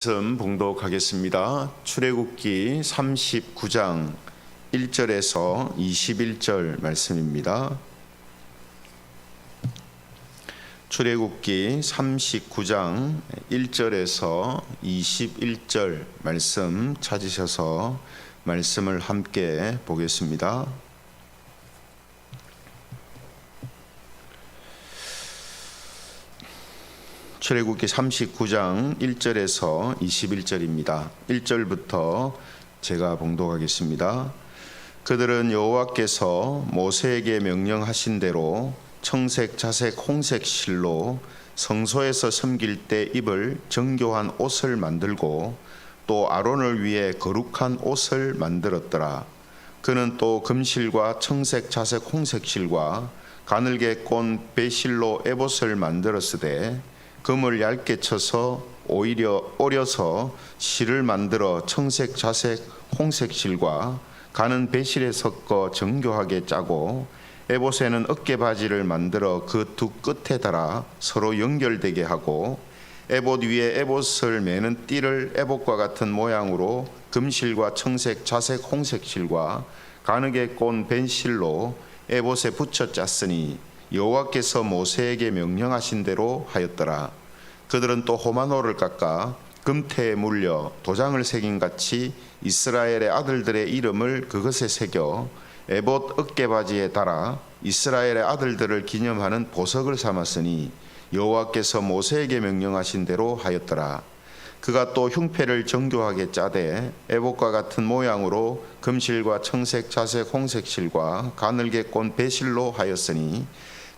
말씀 봉독하겠습니다. 출애굽기 39장 1절에서 21절 말씀입니다. 출애굽기 39장 1절에서 21절 말씀 찾으셔서 말씀을 함께 보겠습니다. 출애굽기 39장 1절에서 21절입니다. 1절부터 제가 봉독하겠습니다. 그들은 여호와께서 모세에게 명령하신 대로 청색, 자색, 홍색 실로 성소에서 섬길 때 입을 정교한 옷을 만들고 또 아론을 위해 거룩한 옷을 만들었더라. 그는 또 금실과 청색, 자색, 홍색 실과 가늘게 꼰 배실로 에봇을 만들었으되 금을 얇게 쳐서 오려서 실을 만들어 청색, 자색, 홍색 실과 가는 배실에 섞어 정교하게 짜고 에봇에는 어깨바지를 만들어 그 두 끝에 달아 서로 연결되게 하고 에봇 위에 에봇을 매는 띠를 에봇과 같은 모양으로 금실과 청색, 자색, 홍색 실과 가늘게 꼰 벤실로 에봇에 붙여 짰으니 여호와께서 모세에게 명령하신 대로 하였더라. 그들은 또 호마노를 깎아 금태에 물려 도장을 새긴 같이 이스라엘의 아들들의 이름을 그것에 새겨 에봇 어깨바지에 달아 이스라엘의 아들들을 기념하는 보석을 삼았으니 여호와께서 모세에게 명령하신 대로 하였더라. 그가 또 흉패를 정교하게 짜되 에봇과 같은 모양으로 금실과 청색, 자색, 홍색 실과 가늘게 꼰 배실로 하였으니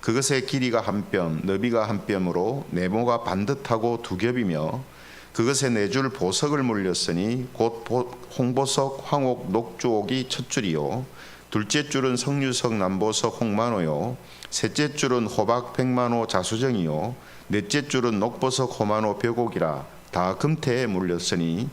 그것의 길이가 한 뼘, 너비가 한 뼘으로 네모가 반듯하고 두 겹이며 그것에 네 줄 보석을 물렸으니 곧 홍보석, 황옥, 녹주옥이 첫 줄이요 둘째 줄은 석류석, 남보석, 홍만호요 셋째 줄은 호박, 백만호, 자수정이요 넷째 줄은 녹보석, 호만호, 벽옥이라 다 금태에 물렸으니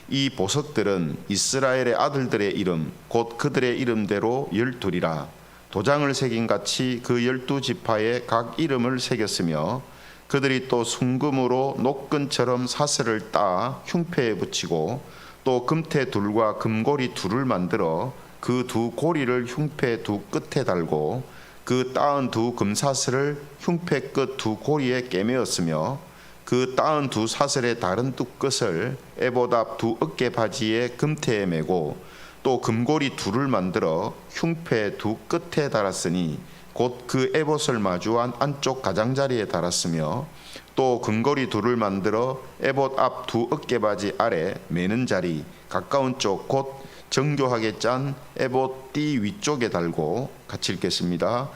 이 보석들은 이스라엘의 아들들의 이름 곧 그들의 이름대로 12이라. 도장을 새긴 같이 그 12지파에 각 이름을 새겼으며 그들이 또 순금으로 녹근처럼 사슬을 따 흉패에 붙이고 또 금태 둘과 금고리 둘을 만들어 그 두 고리를 흉패 두 끝에 달고 그 따은 두 금사슬을 흉패 끝 두 고리에 꿰매었으며 그 따은 두 사슬의 다른 두 끝을 에봇 앞 두 어깨 바지에 금태에 매고 또 금고리 둘을 만들어 흉패 두 끝에 달았으니 곧 그 에봇을 마주한 안쪽 가장자리에 달았으며 또 금고리 둘을 만들어 에봇 앞 두 어깨바지 아래 매는 자리 가까운 쪽 곧 정교하게 짠 에봇 띠 위쪽에 달고 같이 읽겠습니다.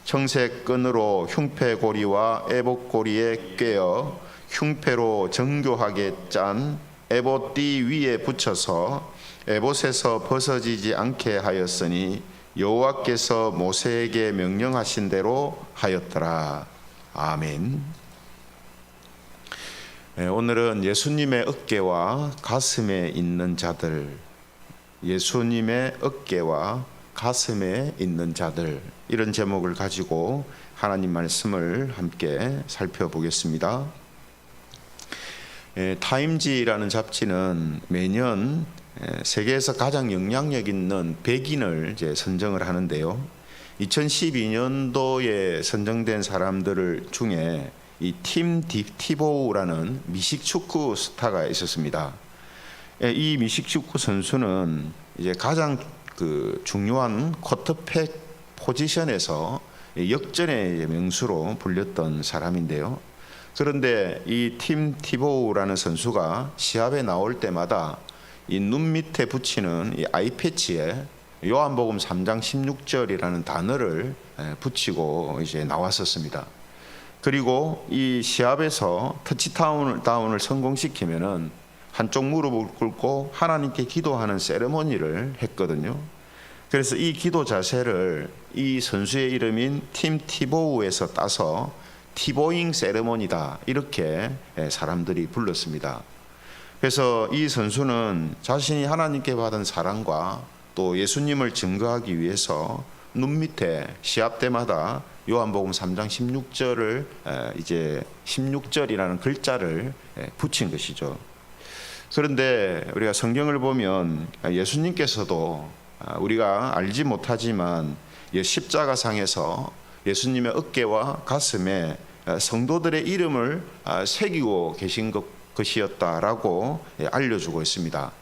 청색 끈으로 흉패 고리와 에봇 고리에 꿰어 흉패로 정교하게 짠 에봇 띠 위에 붙여서 에봇에서 벗어지지 않게 하였으니 여호와께서 모세에게 명령하신 대로 하였더라. 아멘. 오늘은 예수님의 어깨와 가슴에 있는 자들, 예수님의 어깨와 가슴에 있는 자들, 이런 제목을 가지고 하나님 말씀을 함께 살펴보겠습니다. 타임지라는 잡지는 매년 세계에서 가장 영향력 있는 100인을 이제 선정을 하는데요. 2012년도에 선정된 사람들 중에 이 팀 티보우라는 미식축구 스타가 있었습니다. 이 미식축구 선수는 이제 가장 중요한 쿼터백 포지션에서 역전의 명수로 불렸던 사람인데요. 그런데 이 팀 티보우라는 선수가 시합에 나올 때마다 이 눈 밑에 붙이는 이 아이패치에 요한복음 3장 16절이라는 단어를 붙이고 이제 나왔었습니다. 그리고 이 시합에서 터치다운을 성공시키면은 한쪽 무릎을 꿇고 하나님께 기도하는 세레모니를 했거든요. 그래서 이 기도 자세를 이 선수의 이름인 팀 티보우에서 따서 티보잉 세레모니다 이렇게 사람들이 불렀습니다. 그래서 이 선수는 자신이 하나님께 받은 사랑과 또 예수님을 증거하기 위해서 눈 밑에 시합 때마다 요한복음 3장 16절을 이제 16절이라는 글자를 붙인 것이죠. 그런데 우리가 성경을 보면 예수님께서도 우리가 알지 못하지만 십자가상에서 예수님의 어깨와 가슴에 성도들의 이름을 새기고 계신 것이었다라고 알려주고 있습니다.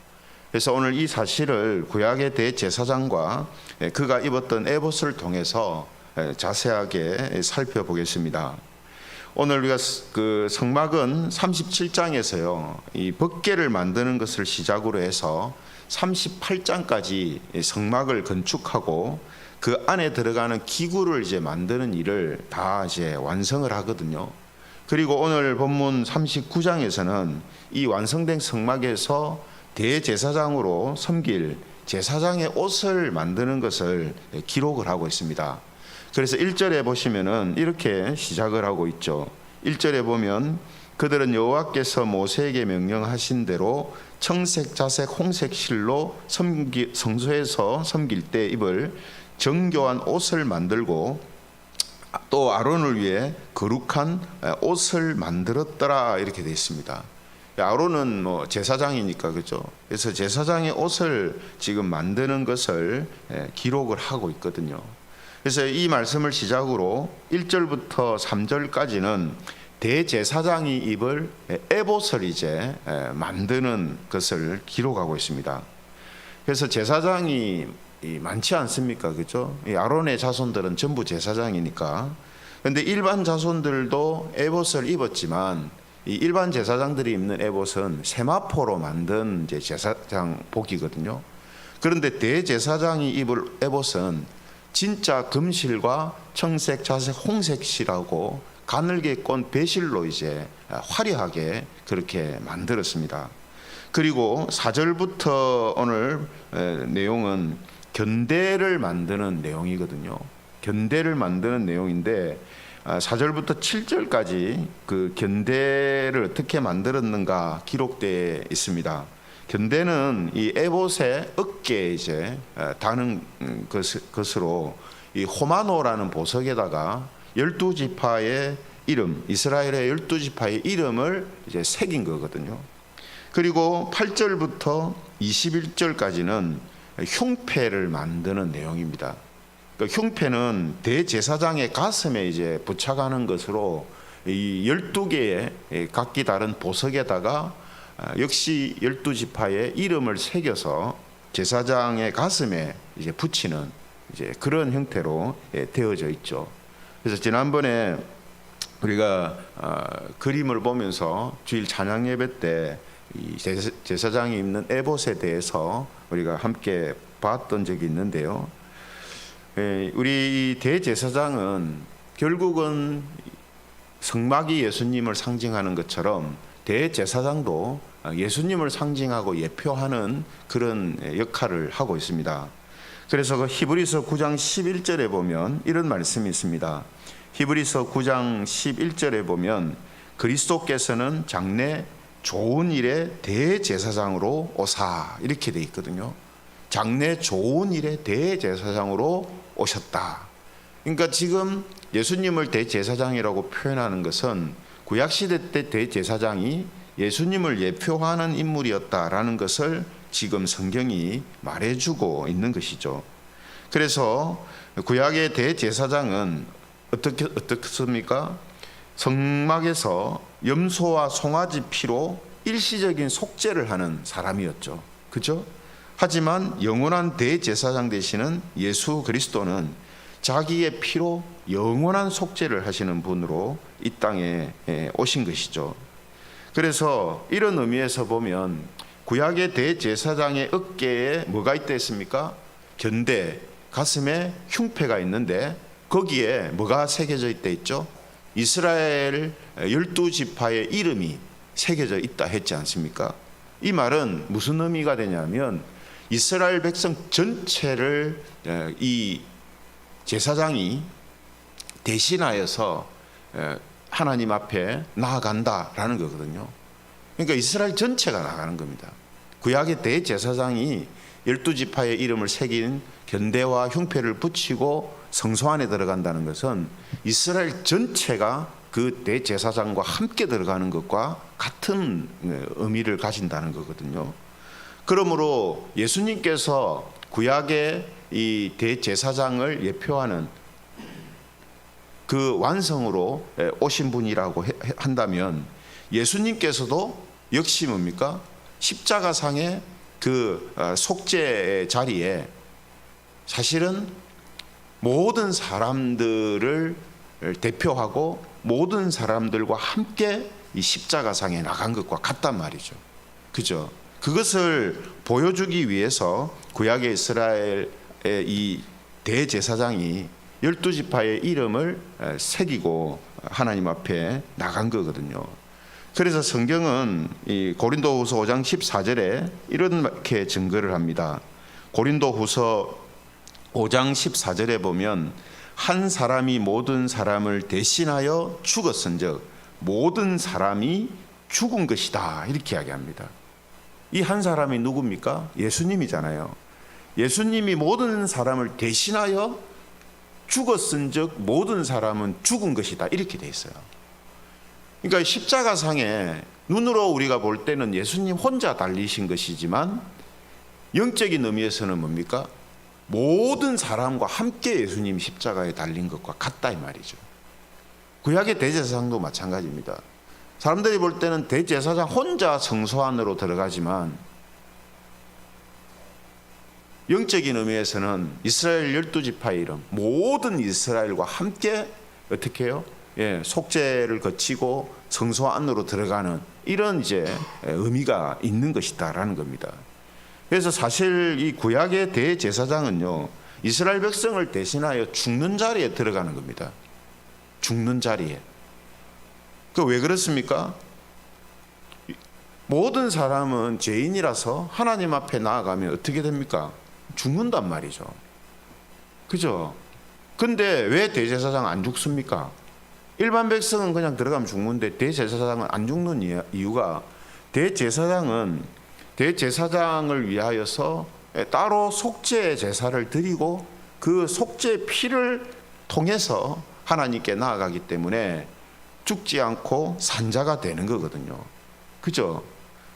그래서 오늘 이 사실을 구약의 대제사장과 그가 입었던 에봇을 통해서 자세하게 살펴보겠습니다. 오늘 우리가 그 성막은 37장에서요, 이 법궤를 만드는 것을 시작으로 해서 38장까지 성막을 건축하고 그 안에 들어가는 기구를 이제 만드는 일을 다 이제 완성을 하거든요. 그리고 오늘 본문 39장에서는 이 완성된 성막에서 대제사장으로 섬길 제사장의 옷을 만드는 것을 기록을 하고 있습니다. 그래서 1절에 보시면은 이렇게 시작을 하고 있죠. 1절에 보면 그들은 여호와께서 모세에게 명령하신 대로 청색, 자색, 홍색 실로 성소에서 섬길 때 입을 정교한 옷을 만들고 또 아론을 위해 거룩한 옷을 만들었더라 이렇게 되어 있습니다. 아론은 뭐 제사장이니까 그죠. 그래서 제사장의 옷을 지금 만드는 것을 기록을 하고 있거든요. 그래서 이 말씀을 시작으로 1절부터 3절까지는 대제사장이 입을 에봇을 이제 만드는 것을 기록하고 있습니다. 그래서 제사장이 많지 않습니까? 그죠? 이 아론의 자손들은 전부 제사장이니까. 그런데 일반 자손들도 에봇을 입었지만 이 일반 제사장들이 입는 에봇은 세마포로 만든 이제 제사장 복이거든요. 그런데 대제사장이 입을 에봇은 진짜 금실과 청색, 자색, 홍색 실하고 가늘게 꼰 배실로 이제 화려하게 그렇게 만들었습니다. 그리고 4절부터 오늘 내용은 견대를 만드는 내용이거든요. 견대를 만드는 내용인데 4절부터 7절까지 그 견대를 어떻게 만들었는가 기록되어 있습니다. 견대는 이 에봇의 어깨에 이제 다는 것으로 이 호마노라는 보석에다가 12지파의 이름, 이스라엘의 12지파의 이름을 이제 새긴 거거든요. 그리고 8절부터 21절까지는 흉패를 만드는 내용입니다. 그 흉패는 대제사장의 가슴에 이제 부착하는 것으로 이 12개의 각기 다른 보석에다가 역시 12지파의 이름을 새겨서 제사장의 가슴에 이제 붙이는 이제 그런 형태로 되어져 있죠. 그래서 지난번에 우리가 그림을 보면서 주일 찬양 예배 때 이 제사장이 입는 에봇에 대해서 우리가 함께 봤던 적이 있는데요. 우리 대제사장은 결국은 성막이 예수님을 상징하는 것처럼 대제사장도 예수님을 상징하고 예표하는 그런 역할을 하고 있습니다. 그래서 그 히브리서 9장 11절에 보면 이런 말씀이 있습니다. 히브리서 9장 11절에 보면 그리스도께서는 장래 좋은 일의 대제사장으로 오사 이렇게 돼 있거든요. 장래 좋은 일의 대제사장으로 오셨다. 그러니까 지금 예수님을 대제사장이라고 표현하는 것은 구약시대 때 대제사장이 예수님을 예표하는 인물이었다라는 것을 지금 성경이 말해주고 있는 것이죠. 그래서 구약의 대제사장은 어떻습니까? 성막에서 염소와 송아지 피로 일시적인 속죄를 하는 사람이었죠. 그죠? 하지만 영원한 대제사장 되시는 예수 그리스도는 자기의 피로 영원한 속죄를 하시는 분으로 이 땅에 오신 것이죠. 그래서 이런 의미에서 보면 구약의 대제사장의 어깨에 뭐가 있다 했습니까? 견대, 가슴에 흉패가 있는데 거기에 뭐가 새겨져 있다 했죠? 이스라엘 12지파의 이름이 새겨져 있다 했지 않습니까? 이 말은 무슨 의미가 되냐면 이스라엘 백성 전체를 이 제사장이 대신하여서 하나님 앞에 나아간다라는 거거든요. 그러니까 이스라엘 전체가 나가는 겁니다. 구약의 대제사장이 12지파의 이름을 새긴 견대와 흉패를 붙이고 성소 안에 들어간다는 것은 이스라엘 전체가 그 대제사장과 함께 들어가는 것과 같은 의미를 가진다는 거거든요. 그러므로 예수님께서 구약의 이 대제사장을 예표하는 그 완성으로 오신 분이라고 한다면 예수님께서도 역시 뭡니까? 십자가상의 그 속죄의 자리에 사실은 모든 사람들을 대표하고 모든 사람들과 함께 이 십자가상에 나간 것과 같단 말이죠. 그죠? 그것을 보여주기 위해서 구약의 이스라엘의 이 대제사장이 12지파의 이름을 새기고 하나님 앞에 나간 거거든요. 그래서 성경은 이 고린도후서 5장 14절에 이렇게 증거를 합니다. 고린도후서 5장 14절에 보면 한 사람이 모든 사람을 대신하여 죽었은즉 모든 사람이 죽은 것이다, 이렇게 이야기합니다. 이 한 사람이 누굽니까? 예수님이잖아요. 예수님이 모든 사람을 대신하여 죽었은즉 모든 사람은 죽은 것이다, 이렇게 돼 있어요. 그러니까 십자가상에 눈으로 우리가 볼 때는 예수님 혼자 달리신 것이지만 영적인 의미에서는 뭡니까? 모든 사람과 함께 예수님 십자가에 달린 것과 같다, 이 말이죠. 구약의 대제사장도 마찬가지입니다. 사람들이 볼 때는 대제사장 혼자 성소 안으로 들어가지만 영적인 의미에서는 이스라엘 12지파의 이름, 모든 이스라엘과 함께 어떻게 해요? 속죄를 거치고 성소 안으로 들어가는 이런 이제 의미가 있는 것이다라는 겁니다. 그래서 사실 이 구약의 대제사장은요, 이스라엘 백성을 대신하여 죽는 자리에 들어가는 겁니다. 죽는 자리에. 그 왜 그렇습니까? 모든 사람은 죄인이라서 하나님 앞에 나아가면 어떻게 됩니까? 죽는단 말이죠. 그죠? 근데 왜 대제사장 안 죽습니까? 일반 백성은 그냥 들어가면 죽는데 대제사장은 안 죽는 이유가 대제사장을 위하여서 따로 속죄 제사를 드리고 그 속죄 피를 통해서 하나님께 나아가기 때문에 죽지 않고 산자가 되는 거거든요. 그죠?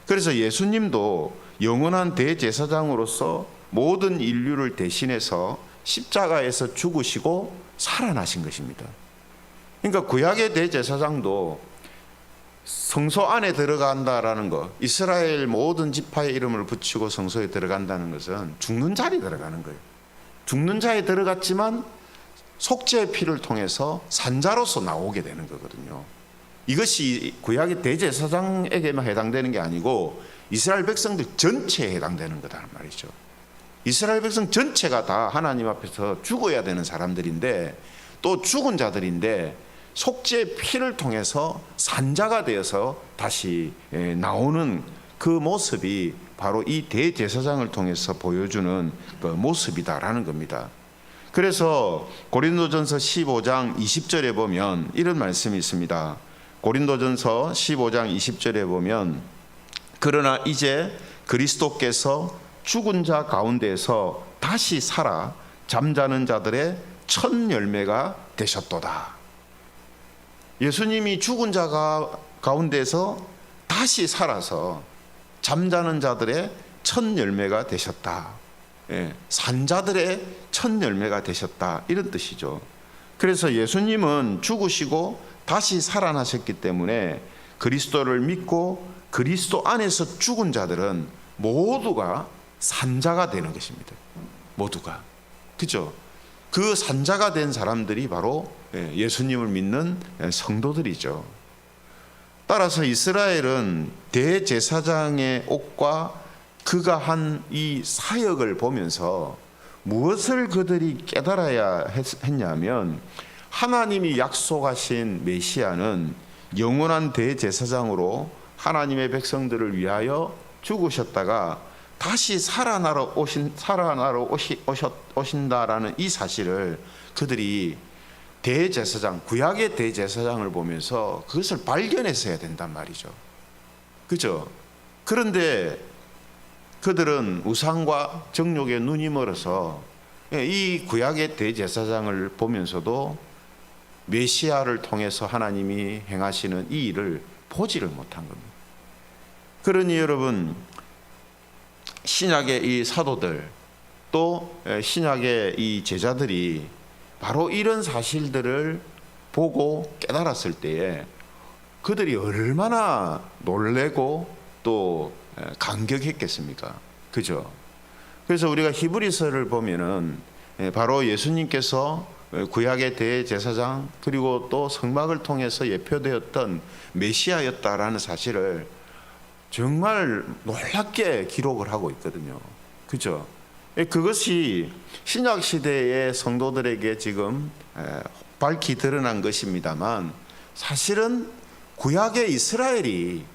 그래서 예수님도 영원한 대제사장으로서 모든 인류를 대신해서 십자가에서 죽으시고 살아나신 것입니다. 그러니까 구약의 대제사장도 성소 안에 들어간다라는 것, 이스라엘 모든 지파의 이름을 붙이고 성소에 들어간다는 것은 죽는 자리에 들어가는 거예요. 죽는 자에 들어갔지만 속죄의 피를 통해서 산자로서 나오게 되는 거거든요. 이것이 구약의 대제사장에게만 해당되는 게 아니고 이스라엘 백성들 전체에 해당되는 거다 말이죠. 이스라엘 백성 전체가 다 하나님 앞에서 죽어야 되는 사람들인데 또 죽은 자들인데 속죄의 피를 통해서 산자가 되어서 다시 나오는 그 모습이 바로 이 대제사장을 통해서 보여주는 그 모습이다라는 겁니다. 그래서 고린도전서 15장 20절에 보면 이런 말씀이 있습니다. 고린도전서 15장 20절에 보면 그러나 이제 그리스도께서 죽은 자 가운데서 다시 살아 잠자는 자들의 첫 열매가 되셨도다. 예수님이 죽은 자 가운데서 다시 살아서 잠자는 자들의 첫 열매가 되셨다. 산자들의 첫 열매가 되셨다, 이런 뜻이죠. 그래서 예수님은 죽으시고 다시 살아나셨기 때문에 그리스도를 믿고 그리스도 안에서 죽은 자들은 모두가 산자가 되는 것입니다. 모두가. 그죠? 그 산자가 된 사람들이 바로 예수님을 믿는 성도들이죠. 따라서 이스라엘은 대제사장의 옷과 그가 한 이 사역을 보면서 무엇을 그들이 깨달아야 했냐면 하나님이 약속하신 메시아는 영원한 대제사장으로 하나님의 백성들을 위하여 죽으셨다가 다시 살아나러 오신다라는 이 사실을 그들이 대제사장, 구약의 대제사장을 보면서 그것을 발견했어야 된단 말이죠. 그죠? 그런데 그들은 우상과 정욕에 눈이 멀어서 이 구약의 대제사장을 보면서도 메시아를 통해서 하나님이 행하시는 이 일을 보지를 못한 겁니다. 그러니 여러분, 신약의 이 사도들 또 신약의 이 제자들이 바로 이런 사실들을 보고 깨달았을 때에 그들이 얼마나 놀래고 또 감격했겠습니까? 그죠? 그래서 우리가 히브리서를 보면은 바로 예수님께서 구약의 대제사장 그리고 또 성막을 통해서 예표되었던 메시아였다라는 사실을 정말 놀랍게 기록을 하고 있거든요. 그죠? 그것이 신약 시대의 성도들에게 지금 밝히 드러난 것입니다만, 사실은 구약의 이스라엘이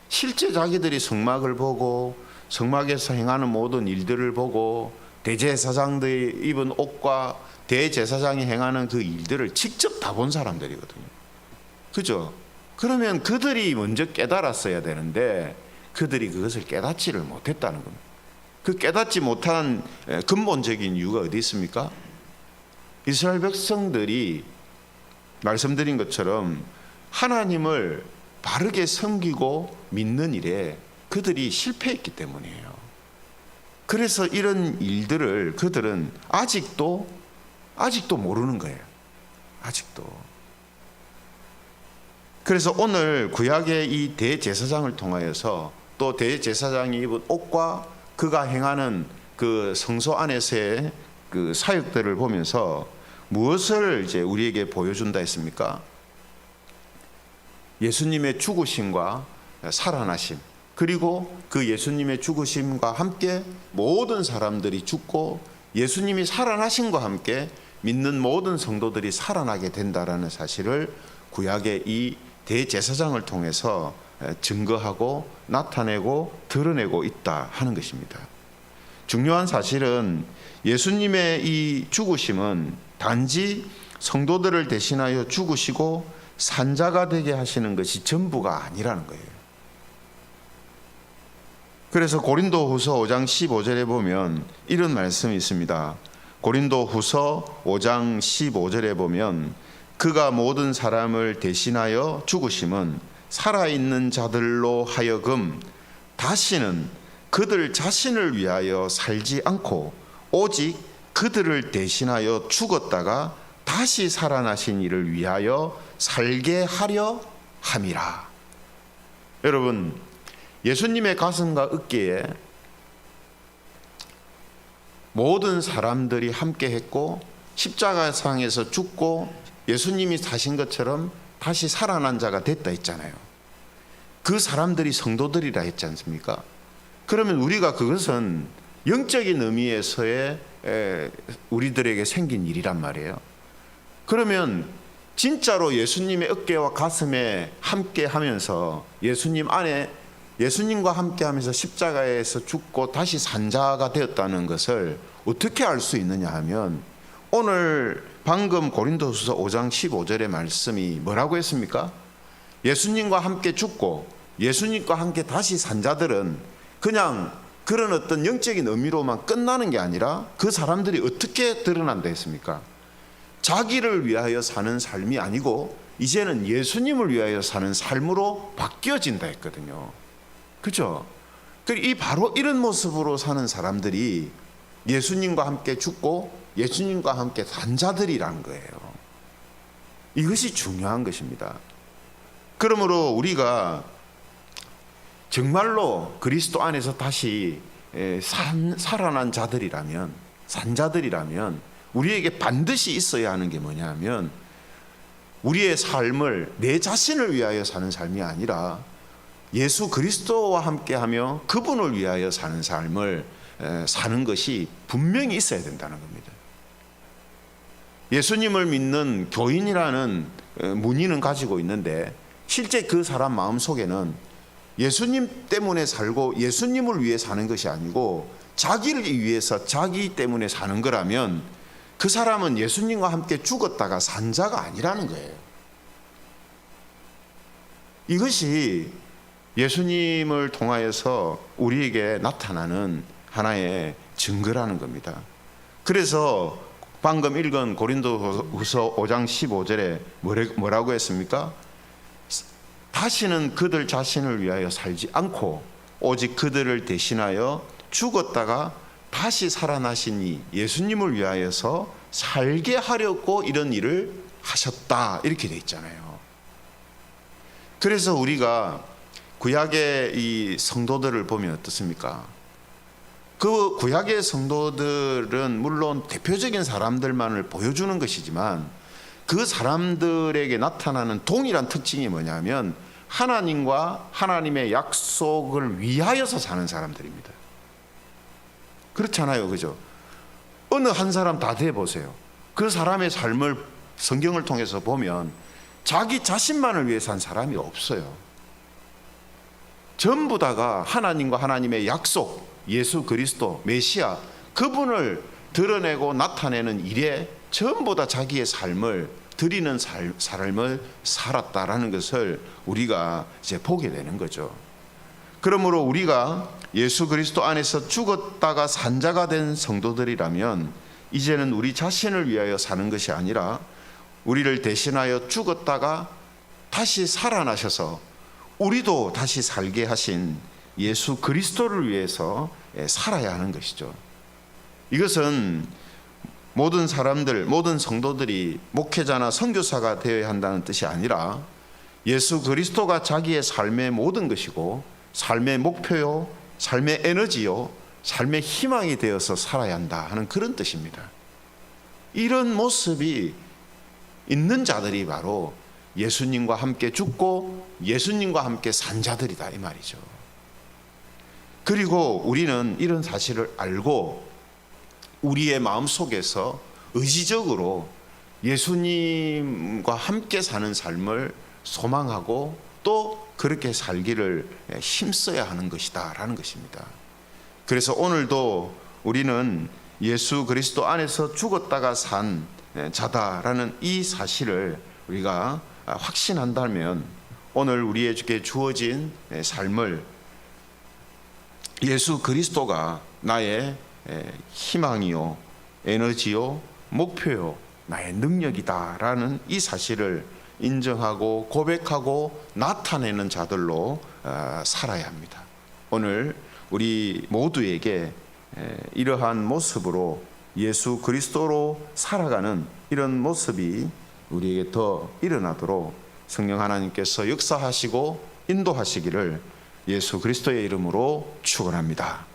실제 자기들이 성막을 보고 성막에서 행하는 모든 일들을 보고 대제사장들이 입은 옷과 대제사장이 행하는 그 일들을 직접 다 본 사람들이거든요. 그죠? 그러면 그들이 먼저 깨달았어야 되는데 그들이 그것을 깨닫지를 못했다는 겁니다. 그 깨닫지 못한 근본적인 이유가 어디 있습니까? 이스라엘 백성들이 말씀드린 것처럼 하나님을 바르게 섬기고 믿는 일에 그들이 실패했기 때문이에요. 그래서 이런 일들을 그들은 아직도 모르는 거예요. 아직도. 그래서 오늘 구약의 이 대제사장을 통하여서 또 대제사장이 입은 옷과 그가 행하는 그 성소 안에서의 그 사역들을 보면서 무엇을 이제 우리에게 보여준다 했습니까? 예수님의 죽으심과 살아나심, 그리고 그 예수님의 죽으심과 함께 모든 사람들이 죽고 예수님이 살아나심과 함께 믿는 모든 성도들이 살아나게 된다라는 사실을 구약의 이 대제사장을 통해서 증거하고 나타내고 드러내고 있다 하는 것입니다. 중요한 사실은 예수님의 이 죽으심은 단지 성도들을 대신하여 죽으시고 산자가 되게 하시는 것이 전부가 아니라는 거예요. 그래서 고린도후서 5장 15절에 보면 이런 말씀이 있습니다. 고린도후서 5장 15절에 보면 그가 모든 사람을 대신하여 죽으심은 살아있는 자들로 하여금 다시는 그들 자신을 위하여 살지 않고 오직 그들을 대신하여 죽었다가 다시 살아나신 이를 위하여 살게 하려 함이라. 여러분, 예수님의 가슴과 어깨에 모든 사람들이 함께 했고 십자가상에서 죽고 예수님이 사신 것처럼 다시 살아난 자가 됐다 했잖아요. 그 사람들이 성도들이라 했지 않습니까? 그러면 우리가 그것은 영적인 의미에서의 우리들에게 생긴 일이란 말이에요. 그러면 진짜로 예수님의 어깨와 가슴에 함께 하면서 예수님 안에 예수님과 함께 하면서 십자가에서 죽고 다시 산 자가 되었다는 것을 어떻게 알 수 있느냐 하면 오늘 방금 고린도후서 5장 15절의 말씀이 뭐라고 했습니까? 예수님과 함께 죽고 예수님과 함께 다시 산 자들은 그냥 그런 어떤 영적인 의미로만 끝나는 게 아니라 그 사람들이 어떻게 드러난다 했습니까? 자기를 위하여 사는 삶이 아니고 이제는 예수님을 위하여 사는 삶으로 바뀌어진다 했거든요. 그죠? 이 바로 이런 모습으로 사는 사람들이 예수님과 함께 죽고 예수님과 함께 산 자들이란 거예요. 이것이 중요한 것입니다. 그러므로 우리가 정말로 그리스도 안에서 다시 살아난 자들이라면, 산 자들이라면 우리에게 반드시 있어야 하는 게 뭐냐면 우리의 삶을 내 자신을 위하여 사는 삶이 아니라 예수 그리스도와 함께하며 그분을 위하여 사는 삶을 사는 것이 분명히 있어야 된다는 겁니다. 예수님을 믿는 교인이라는 문의는 가지고 있는데 실제 그 사람 마음속에는 예수님 때문에 살고 예수님을 위해 사는 것이 아니고 자기를 위해서 자기 때문에 사는 거라면 그 사람은 예수님과 함께 죽었다가 산 자가 아니라는 거예요. 이것이 예수님을 통하여서 우리에게 나타나는 하나의 증거라는 겁니다. 그래서 방금 읽은 고린도후서 5장 15절에 뭐라고 했습니까? 다시는 그들 자신을 위하여 살지 않고 오직 그들을 대신하여 죽었다가 다시 살아나신 이 예수님을 위하여서 살게 하려고 이런 일을 하셨다, 이렇게 돼 있잖아요. 그래서 우리가 구약의 이 성도들을 보면 어떻습니까? 그 구약의 성도들은 물론 대표적인 사람들만을 보여주는 것이지만 그 사람들에게 나타나는 동일한 특징이 뭐냐면 하나님과 하나님의 약속을 위하여서 사는 사람들입니다. 그렇잖아요, 그죠? 어느 한 사람 다 대보세요. 그 사람의 삶을 성경을 통해서 보면 자기 자신만을 위해 산 사람이 없어요. 전부 다가 하나님과 하나님의 약속, 예수 그리스도 메시아, 그분을 드러내고 나타내는 일에 전부 다 자기의 삶을 드리는 삶을 살았다라는 것을 우리가 이제 보게 되는 거죠. 그러므로 우리가 예수 그리스도 안에서 죽었다가 산 자가 된 성도들이라면 이제는 우리 자신을 위하여 사는 것이 아니라 우리를 대신하여 죽었다가 다시 살아나셔서 우리도 다시 살게 하신 예수 그리스도를 위해서 살아야 하는 것이죠. 이것은 모든 사람들, 모든 성도들이 목회자나 선교사가 되어야 한다는 뜻이 아니라 예수 그리스도가 자기의 삶의 모든 것이고 삶의 목표요, 삶의 에너지요, 삶의 희망이 되어서 살아야 한다 하는 그런 뜻입니다. 이런 모습이 있는 자들이 바로 예수님과 함께 죽고 예수님과 함께 산 자들이다, 이 말이죠. 그리고 우리는 이런 사실을 알고 우리의 마음속에서 의지적으로 예수님과 함께 사는 삶을 소망하고 또 그렇게 살기를 힘써야 하는 것이다 라는 것입니다. 그래서 오늘도 우리는 예수 그리스도 안에서 죽었다가 산 자다라는 이 사실을 우리가 확신한다면 오늘 우리에게 주어진 삶을 예수 그리스도가 나의 희망이요, 에너지요, 목표요, 나의 능력이다라는 이 사실을 인정하고 고백하고 나타내는 자들로 살아야 합니다. 오늘 우리 모두에게 이러한 모습으로 예수 그리스도로 살아가는 이런 모습이 우리에게 더 일어나도록 성령 하나님께서 역사하시고 인도하시기를 예수 그리스도의 이름으로 축원합니다.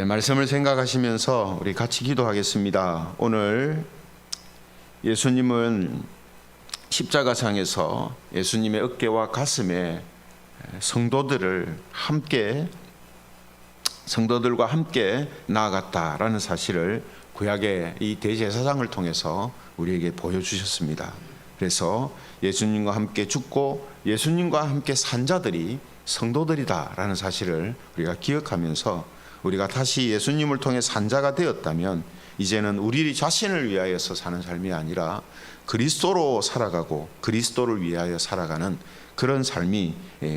말씀을 생각하시면서 우리 같이 기도하겠습니다. 오늘 예수님은 십자가상에서 예수님의 어깨와 가슴에 성도들과 함께 나아갔다라는 사실을 구약의 이 대제사장을 통해서 우리에게 보여주셨습니다. 그래서 예수님과 함께 죽고 예수님과 함께 산 자들이 성도들이다라는 사실을 우리가 기억하면서 우리가 다시 예수님을 통해 산 자가 되었다면 이제는 우리 자신을 위하여서 사는 삶이 아니라 그리스도로 살아가고 그리스도를 위하여 살아가는 그런 삶이